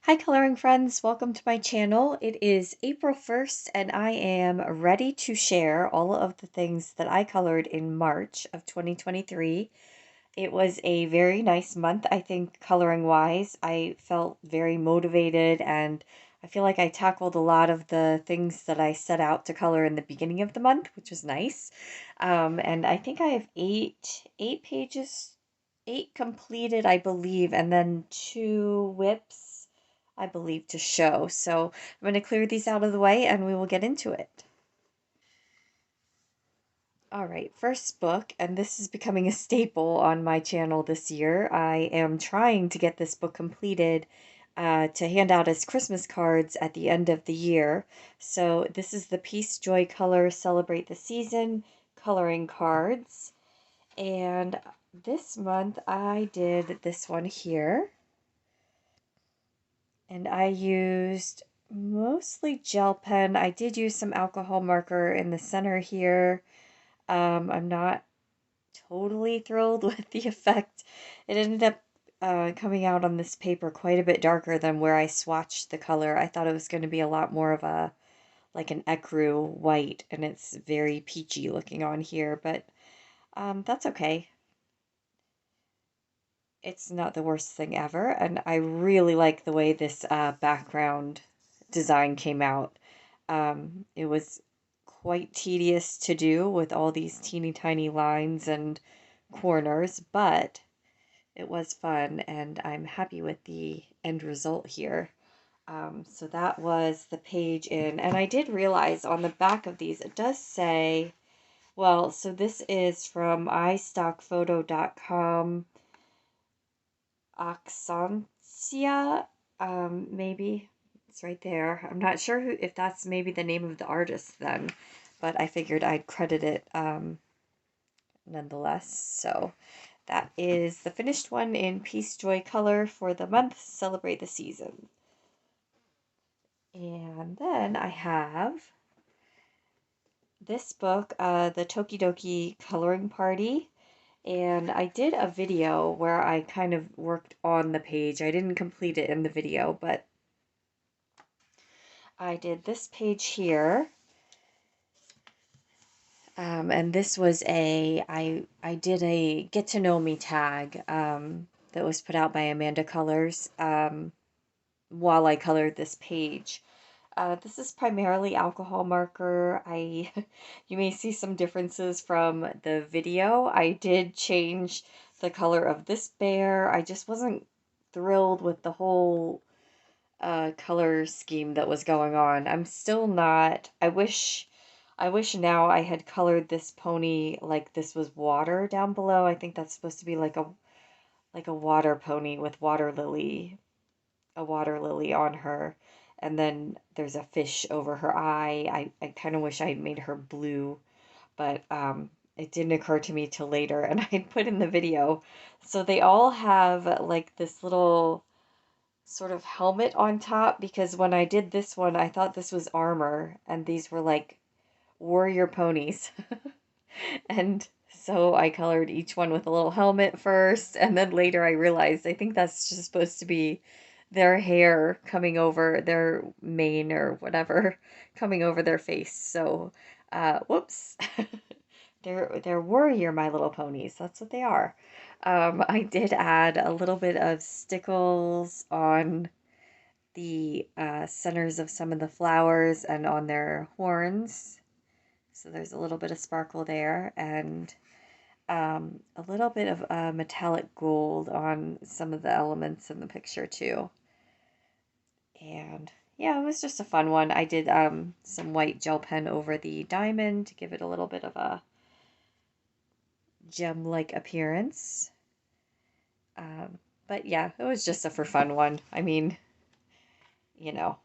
Hi coloring friends, welcome to my channel. It is April 1st and I am ready to share all of the things that I colored in March of 2023. It was a very nice month, I think, coloring wise. I felt very motivated and I feel like I tackled a lot of the things that I set out to color in the beginning of the month, which was nice. And I think I have eight pages, eight completed, I believe, and then two whips, I believe, to show. So I'm going to clear these out of the way and we will get into it. All right, first book, and this is becoming a staple on my channel this year. I am trying to get this book completed to hand out as Christmas cards at the end of the year. So this is the Peace, Joy, Color, Celebrate the Season coloring cards. And this month I did this one here. And I used mostly gel pen. I did use some alcohol marker in the center here. I'm not totally thrilled with the effect. It ended up coming out on this paper quite a bit darker than where I swatched the color. I thought it was going to be a lot more of a, like an ecru white, and it's very peachy looking on here, but that's okay. It's not the worst thing ever, and I really like the way this background design came out. It was quite tedious to do with all these teeny tiny lines and corners, but it was fun and I'm happy with the end result here. So that was the page in, and I did realize on the back of these, it does say, well, so this is from istockphoto.com, Oxantia, maybe. It's right there. I'm not sure if that's maybe the name of the artist then, but I figured I'd credit it nonetheless. So that is the finished one in Peace, Joy, Color for the month, Celebrate the Season. And then I have this book, the Tokidoki Coloring Party. And I did a video where I kind of worked on the page. I didn't complete it in the video, but I did this page here. And this was I did a get to know me tag that was put out by Amanda Colors while I colored this page. This is primarily alcohol marker. You may see some differences from the video. I did change the color of this bear. I just wasn't thrilled with the whole color scheme that was going on. I'm still not. I wish now I had colored this pony like this was water down below. I think that's supposed to be like a water pony with a water lily on her. And then there's a fish over her eye. I kind of wish I had made her blue, but it didn't occur to me till later, and I'd put in the video. So they all have like this little sort of helmet on top, because when I did this one, I thought this was armor, and these were like warrior ponies. And so I colored each one with a little helmet first, and then later I realized I think that's just supposed to be their hair coming over their mane or whatever, coming over their face. So, whoops. They're warrior My Little Ponies. That's what they are. I did add a little bit of stickles on the centers of some of the flowers and on their horns. So there's a little bit of sparkle there, and a little bit of metallic gold on some of the elements in the picture too. And yeah, it was just a fun one. I did some white gel pen over the diamond to give it a little bit of a gem-like appearance. But yeah, it was just a for fun one. I mean, you know,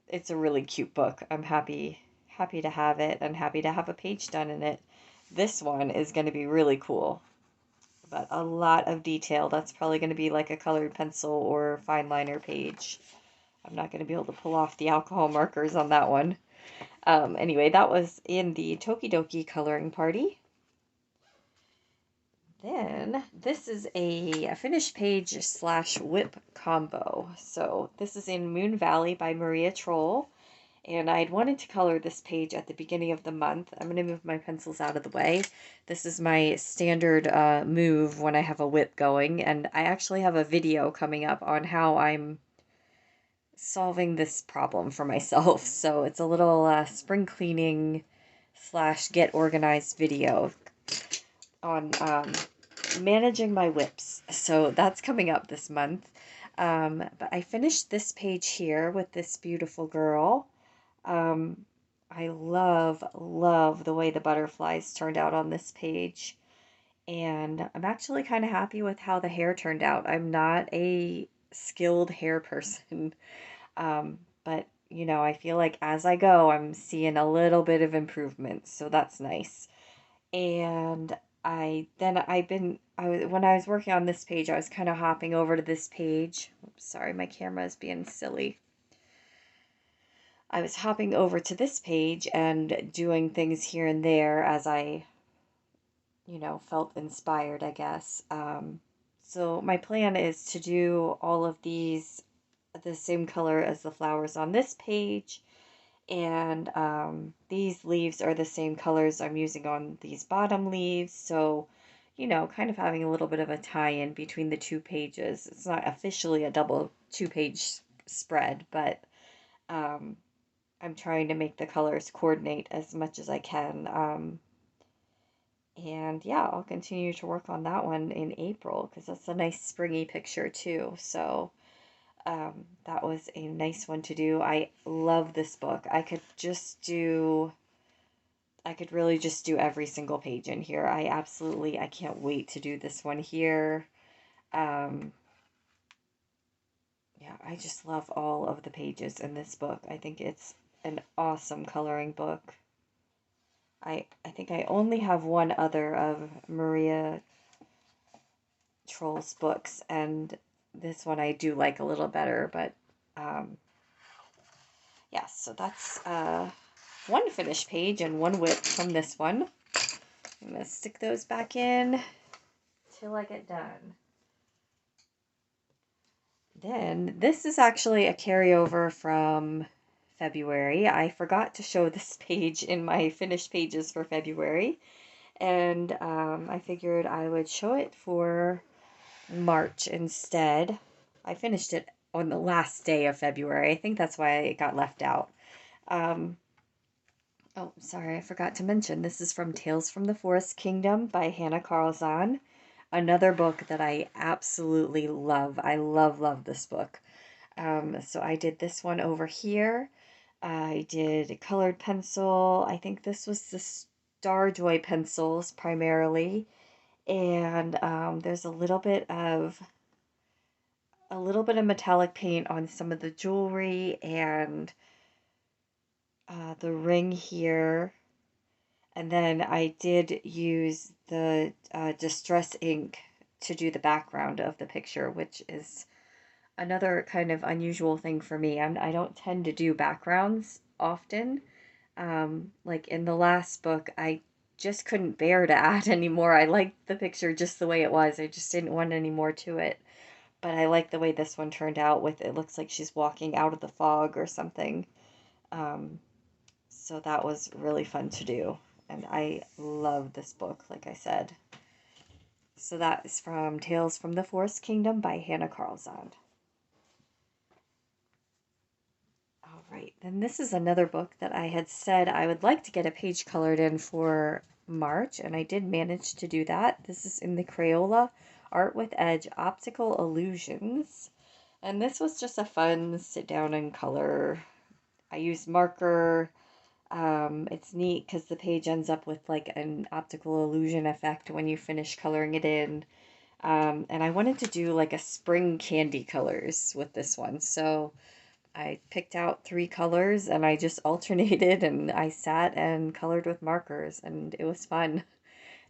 it's a really cute book. I'm happy to have it and happy to have a page done in it. This one is going to be really cool, but a lot of detail. That's probably going to be like a colored pencil or fine liner page. I'm not going to be able to pull off the alcohol markers on that one. Anyway, that was in the Tokidoki coloring party. Then this is a finished page slash whip combo. So this is in Moon Valley by Maria Troll. And I'd wanted to color this page at the beginning of the month. I'm going to move my pencils out of the way. This is my standard move when I have a whip going. And I actually have a video coming up on how I'm solving this problem for myself. So it's a little spring cleaning slash get organized video on managing my whips. So that's coming up this month. But I finished this page here with this beautiful girl. I love the way the butterflies turned out on this page. And I'm actually kind of happy with how the hair turned out. I'm not a skilled hair person. But you know, I feel like as I go, I'm seeing a little bit of improvement, so that's nice. And when I was working on this page, I was kind of hopping over to this page. Oops, sorry, my camera is being silly. I was hopping over to this page and doing things here and there as I, you know, felt inspired, I guess. So my plan is to do all of these the same color as the flowers on this page, and these leaves are the same colors I'm using on these bottom leaves, so you know, kind of having a little bit of a tie-in between the two pages. It's not officially a double two-page spread, but I'm trying to make the colors coordinate as much as I can. And yeah, I'll continue to work on that one in April because that's a nice springy picture too. So that was a nice one to do. I love this book. I could really just do every single page in here. I can't wait to do this one here. Um, yeah, I just love all of the pages in this book. I think it's an awesome coloring book. I think I only have one other of Maria Troll's books, and this one I do like a little better, but yeah, so that's one finished page and one whip from this one. I'm going to stick those back in till I get done. Then this is actually a carryover from February. I forgot to show this page in my finished pages for February, and I figured I would show it for March instead. I finished it on the last day of February. I think that's why it got left out. Oh, sorry, I forgot to mention, this is from Tales from the Forest Kingdom by Hannah Carlzon. Another book that I absolutely love. I love this book. So I did this one over here. I did colored pencil. I think this was the Starjoy pencils primarily. And there's a little bit of metallic paint on some of the jewelry and the ring here. And then I did use the Distress ink to do the background of the picture, which is another kind of unusual thing for me. I don't tend to do backgrounds often. Like in the last book, I just couldn't bear to add any more. I liked the picture just the way it was. I just didn't want any more to it. But I like the way this one turned out with it looks like she's walking out of the fog or something. So that was really fun to do. And I love this book, like I said. So that is from Tales from the Forest Kingdom by Hannah Carlzon. All right, then this is another book that I had said I would like to get a page colored in for March, and I did manage to do that. This is in the Crayola Art with Edge Optical Illusions. And this was just a fun sit down and color. I used marker. It's neat because the page ends up with like an optical illusion effect when you finish coloring it in. And I wanted to do like a spring candy colors with this one. So I picked out 3 colors and I just alternated and I sat and colored with markers and it was fun.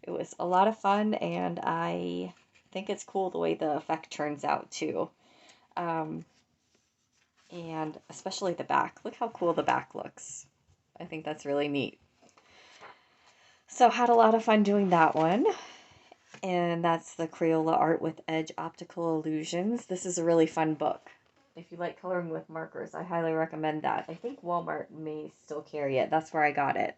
It was a lot of fun and I think it's cool the way the effect turns out too. And especially the back. Look how cool the back looks. I think that's really neat. So had a lot of fun doing that one. and that's the Crayola Art with Edge Optical Illusions. This is a really fun book. If you like coloring with markers, I highly recommend that. I think Walmart may still carry it. That's where I got it.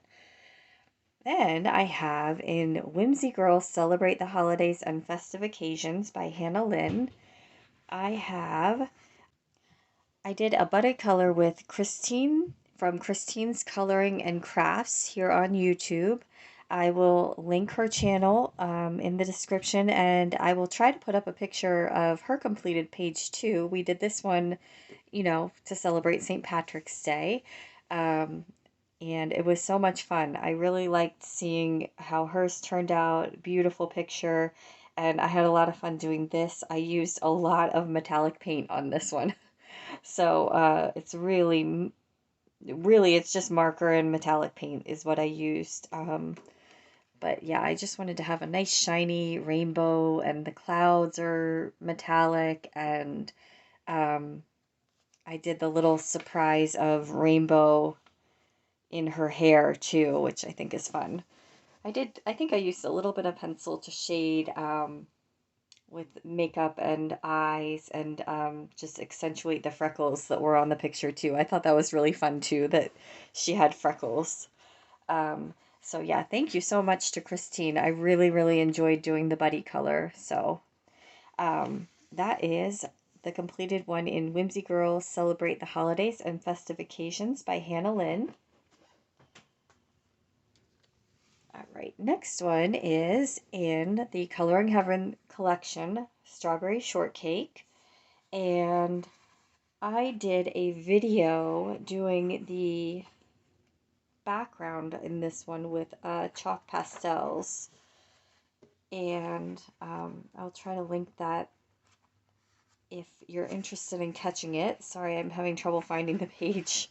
Then I have in Whimsy Girl Celebrate the Holidays and Festive Occasions by Hannah Lynn. I did a buddy color with Christine from Christine's Coloring and Crafts here on YouTube. I will link her channel in the description, and I will try to put up a picture of her completed page too. We did this one, to celebrate St. Patrick's Day. Um, and it was so much fun. I really liked seeing how hers turned out. Beautiful picture. And I had a lot of fun doing this. I used a lot of metallic paint on this one. So it's really, it's just marker and metallic paint is what I used. But yeah, I just wanted to have a nice shiny rainbow, and the clouds are metallic, and um, I did the little surprise of rainbow in her hair too, which I think is fun. I think I used a little bit of pencil to shade with makeup and eyes, and just accentuate the freckles that were on the picture too. I thought that was really fun too, that she had freckles. So yeah, thank you so much to Christine. I really, really enjoyed doing the buddy color. So that is the completed one in Whimsy Girl Celebrate the Holidays and Festive Occasions by Hannah Lynn. All right, next one is in the Coloring Heaven collection, Strawberry Shortcake. And I did a video doing the background in this one with chalk pastels. And I'll try to link that if you're interested in catching it. Sorry, I'm having trouble finding the page.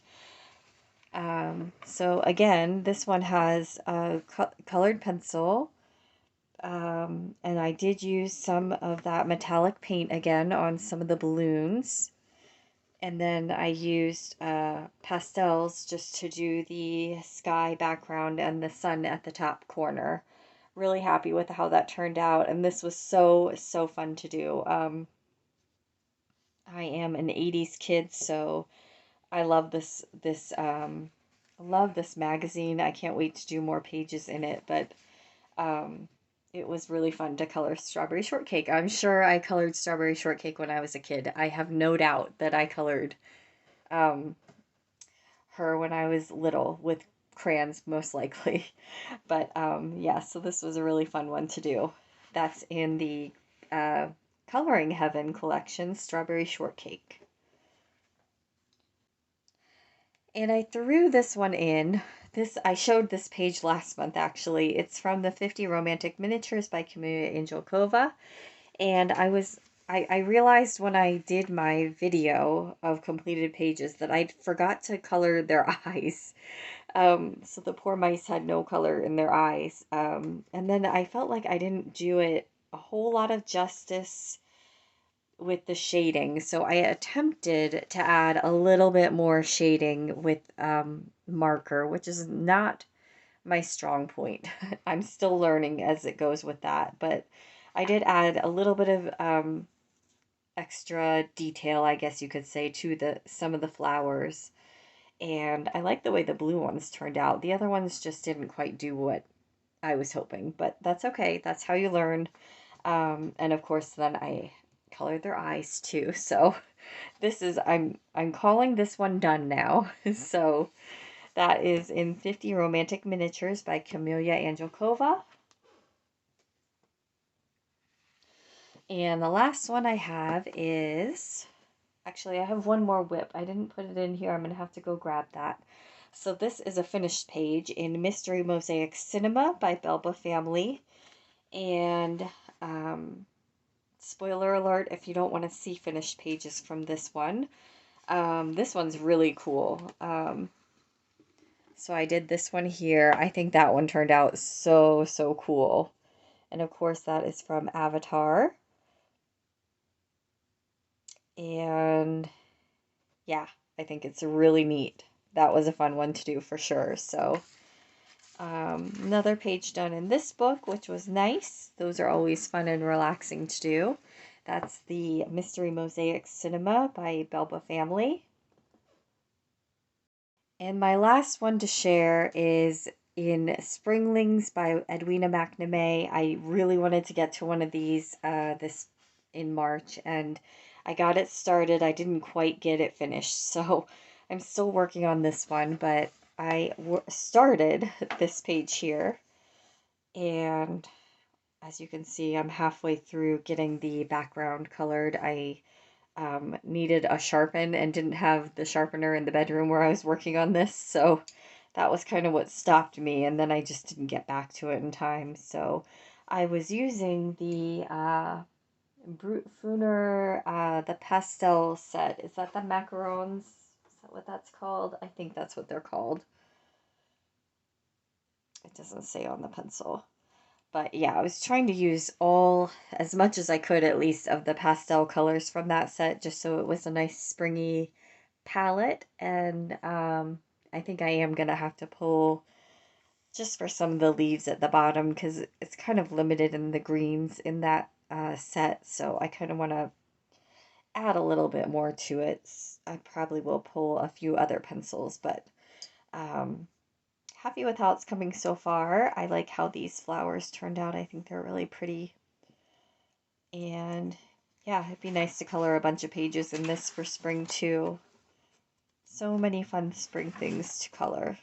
So again, this one has a colored pencil. And I did use some of that metallic paint again on some of the balloons. And then I used pastels just to do the sky background and the sun at the top corner. Really happy with how that turned out. And this was so, so fun to do. I am an 80s kid, so I love love this magazine. I can't wait to do more pages in it, but it was really fun to color Strawberry Shortcake. I'm sure I colored Strawberry Shortcake when I was a kid. I have no doubt that I colored um, her when I was little with crayons, most likely. But yeah, so this was a really fun one to do. That's in the Coloring Heaven collection, Strawberry Shortcake. And I threw this one in. I showed this page last month actually. It's from the 50 Romantic Miniatures by Camelia Angelkova. And I realized when I did my video of completed pages that I forgot to color their eyes. So the poor mice had no color in their eyes. And then I felt like I didn't do it a whole lot of justice with the shading. So I attempted to add a little bit more shading with marker, which is not my strong point. I'm still learning as it goes with that, but I did add a little bit of extra detail, I guess you could say, to some of the flowers. And I like the way the blue ones turned out. The other ones just didn't quite do what I was hoping, but that's okay. That's how you learn. And of course, then I colored their eyes too. So I'm calling this one done now. So that is in 50 Romantic Miniatures by Camelia Angelkova. And the last one I have is, actually I have one more whip. I didn't put it in here. I'm going to have to go grab that. So this is a finished page in Mystery Mosaic Cinema by Belba Family. And spoiler alert if you don't want to see finished pages from this one. This one's really cool. So I did this one here. I think that one turned out so, so cool. And of course that is from Avatar. And yeah, I think it's really neat. That was a fun one to do for sure. So Another page done in this book, which was nice. Those are always fun and relaxing to do. That's the Mystery Mosaic Cinema by Belba Family. And my last one to share is in Springlings by Edwina McNamee. I really wanted to get to one of these this in March, and I got it started. I didn't quite get it finished, so I'm still working on this one, but I started this page here, and as you can see, I'm halfway through getting the background colored. I needed a sharpen and didn't have the sharpener in the bedroom where I was working on this, so that was kind of what stopped me, and then I just didn't get back to it in time. So I was using the Brute Funer, the pastel set. Is that the macarons? Is that what that's called? I think that's what they're called. It doesn't say on the pencil. But yeah, I was trying to use as much as I could at least, of the pastel colors from that set, just so it was a nice springy palette. And I think I am going to have to pull just for some of the leaves at the bottom, because it's kind of limited in the greens in that set. So I kind of want to add a little bit more to it. I probably will pull a few other pencils, but um, happy with how it's coming so far. I like how these flowers turned out. I think they're really pretty. And yeah, it'd be nice to color a bunch of pages in this for spring too. So many fun spring things to color.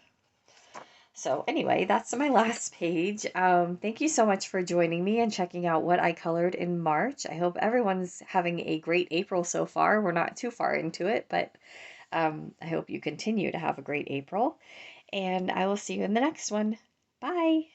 So anyway, that's my last page. Thank you so much for joining me and checking out what I colored in March. I hope everyone's having a great April so far. We're not too far into it, but I hope you continue to have a great April. And I will see you in the next one. Bye.